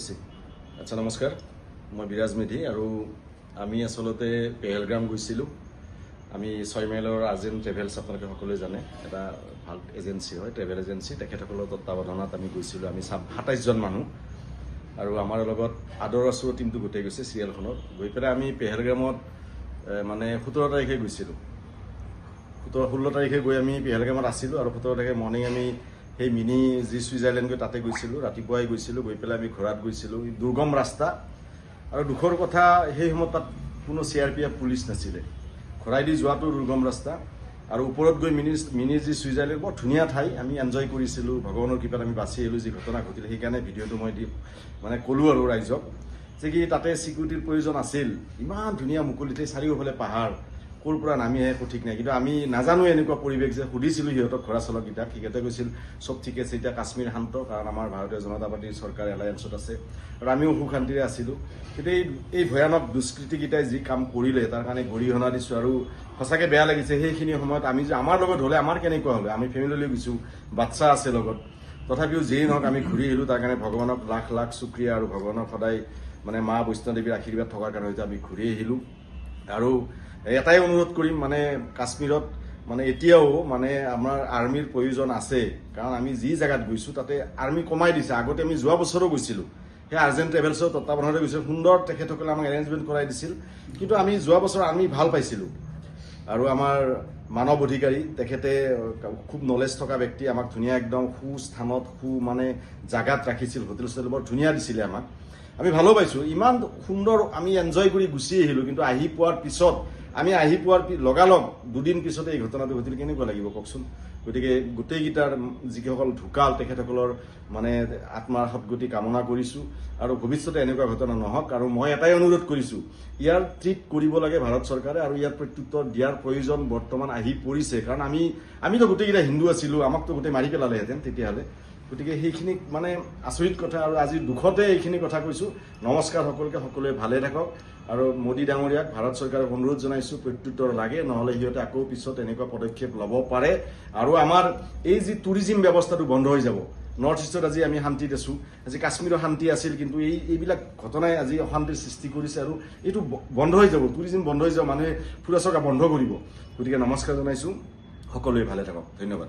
আচ্ছা নমস্কাৰ, মই বিৰাজ মেধি আৰু আমি আচলতে পেহেলগ্ৰাম গৈছিলোঁ। আমি 6 মাইলৰ আৰ্জেণ্ট ট্ৰেভেলছ আপোনালোকে সকলোৱে জানে, এটা ভাল এজেঞ্চি হয়, ট্ৰেভেল এজেঞ্চি। তেখেতসকলৰ তত্বাৱধানত আমি গৈছিলোঁ। আমি 27জন মানুহ আৰু আমাৰ লগত আদৰ আছুৰ টিমটো গোটেই গৈছে চিৰিয়েলখনত। গৈ পেলাই আমি পেহেলগ্ৰামত মানে 17 তাৰিখে গৈছিলোঁ। 16 তাৰিখে গৈ আমি পেহেলগ্ৰামত আছিলোঁ আৰু 17 তাৰিখে মৰ্ণিং আমি সেই মিনি যি ছুইজাৰলেণ্ড গৈ তাতে গৈছিলোঁ। ৰাতিপুৱাই গৈছিলোঁ, গৈ পেলাই আমি ঘোঁৰাত গৈছিলোঁ। দুৰ্গম ৰাস্তা আৰু দুখৰ কথা, সেই সময়ত তাত কোনো CRPF পুলিচ নাছিলে। ঘোঁৰাইদি যোৱাটো দুৰ্গম ৰাস্তা আৰু ওপৰত গৈ মিনি যি ছুইজাৰলেণ্ড বৰ ধুনীয়া ঠাই, আমি এনজয় কৰিছিলোঁ। ভগৱানৰ কৃপাত আমি বাচি আহিলোঁ। যি ঘটনা ঘটিলে সেইকাৰণে ভিডিঅ'টো মই মানে ক'লোঁ আৰু ৰাইজক যে কি তাতে ছিকিউৰিটিৰ প্ৰয়োজন আছিল। ইমান ধুনীয়া মুকলি ঠাই, চাৰিওফালে পাহাৰ, ক'ৰ পৰা নামি আহে একো ঠিক নাই। কিন্তু আমি নাজানো এনেকুৱা পৰিৱেশ যে সুধিছিলোঁ সিহঁতক, ঘোঁৰা চালককেইটাক। সিহঁতে কৈছিল চব ঠিক আছে, এতিয়া কাশ্মীৰ শান্ত, কাৰণ আমাৰ ভাৰতীয় জনতা পাৰ্টীৰ চৰকাৰ এলায়েন্সত আছে আৰু আমিও সুখ শান্তিৰে আছিলোঁ। কিন্তু এই ভয়ানক দুষ্কৃতিকেইটাই যি কাম কৰিলে তাৰ কাৰণে গৰিহণা দিছোঁ আৰু সঁচাকৈ বেয়া লাগিছে। সেইখিনি সময়ত আমি যে আমাৰ লগত হ'লে আমাৰ কেনেকুৱা হ'লে, আমি ফেমিলিলৈ গৈছোঁ, বাচ্চা আছে লগত। তথাপিও যেই নহওক আমি ঘূৰি আহিলোঁ। তাৰ কাৰণে ভগৱানক লাখ লাখ শুক্ৰিয়া আৰু ভগৱানক সদায় মানে মা বৈষ্ণৱদেৱীৰ আশীৰ্বাদ থকাৰ কাৰণে হয়তো আমি ঘূৰি আহিলোঁ। আৰু এটাই অনুৰোধ কৰিম, মানে কাশ্মীৰত মানে এতিয়াও মানে আমাৰ আৰ্মিৰ প্ৰয়োজন আছে, কাৰণ আমি যি জেগাত গৈছোঁ তাতে আৰ্মি কমাই দিছে। আগতে আমি যোৱা বছৰো গৈছিলোঁ, সেই আৰ্জেণ্ট ট্ৰেভেলছৰ তত্বাৱধানতে গৈছিলোঁ। সুন্দৰ তেখেতসকলে আমাক এৰেঞ্জমেণ্ট কৰাই দিছিল। কিন্তু আমি যোৱা বছৰ আৰ্মি ভাল পাইছিলোঁ আৰু আমাৰ মানৱ অধিকাৰী তেখেতে খুব নলেজ থকা ব্যক্তি, আমাক ধুনীয়া একদম সুস্থানত মানে জাগাত ৰাখিছিল। হোটেল চোটেল বৰ ধুনীয়া দিছিলে আমাক, আমি ভালো পাইছোঁ। ইমান সুন্দৰ আমি এনজয় কৰি গুচি আহিলোঁ। কিন্তু আহি পোৱাৰ পিছত, আমি আহি পোৱাৰ লগালগ দুদিন পিছতে এই ঘটনাটো ঘটিল। কেনেকুৱা লাগিব কওকচোন। গতিকে গোটেইকেইটাৰ যিসকল ঢুকাল তেখেতসকলৰ মানে আত্মাৰ সদগতি কামনা কৰিছোঁ আৰু ভৱিষ্যতে এনেকুৱা ঘটনা নহওক। আৰু মই এটাই অনুৰোধ কৰিছোঁ, ইয়াৰ ট্ৰিট কৰিব লাগে ভাৰত চৰকাৰে আৰু ইয়াৰ প্ৰত্যুত্তৰ দিয়াৰ প্ৰয়োজন বৰ্তমান আহি পৰিছে। কাৰণ আমিতো গোটেইকেইটা হিন্দু আছিলোঁ, আমাকতো গোটেই মাৰি পেলালেহেঁতেন তেতিয়াহ'লে। গতিকে সেইখিনি মানে আচৰিত কথা আৰু আজি দুখতে এইখিনি কথা কৈছোঁ। নমস্কাৰ সকলোকে, সকলোৱে ভালে থাকক। আৰু মোদী ডাঙৰীয়াক, ভাৰত চৰকাৰক অনুৰোধ জনাইছোঁ, প্ৰত্যুত্তৰ লাগে, নহ'লে সিহঁতে আকৌ পিছত এনেকুৱা পদক্ষেপ ল'ব পাৰে আৰু আমাৰ এই যি টুৰিজিম ব্যৱস্থাটো বন্ধ হৈ যাব। নৰ্থ ইষ্টত আজি আমি শান্তিত আছোঁ, আজি কাশ্মীৰৰ শান্তি আছিল, কিন্তু এইবিলাক ঘটনাই আজি অশান্তিৰ সৃষ্টি কৰিছে আৰু এইটো বন্ধ হৈ যাব, টুৰিজিম বন্ধ হৈ যাব, মানুহে ফুৰা চকা বন্ধ কৰিব। গতিকে নমস্কাৰ জনাইছোঁ, সকলোৱে ভালে থাকক, ধন্যবাদ।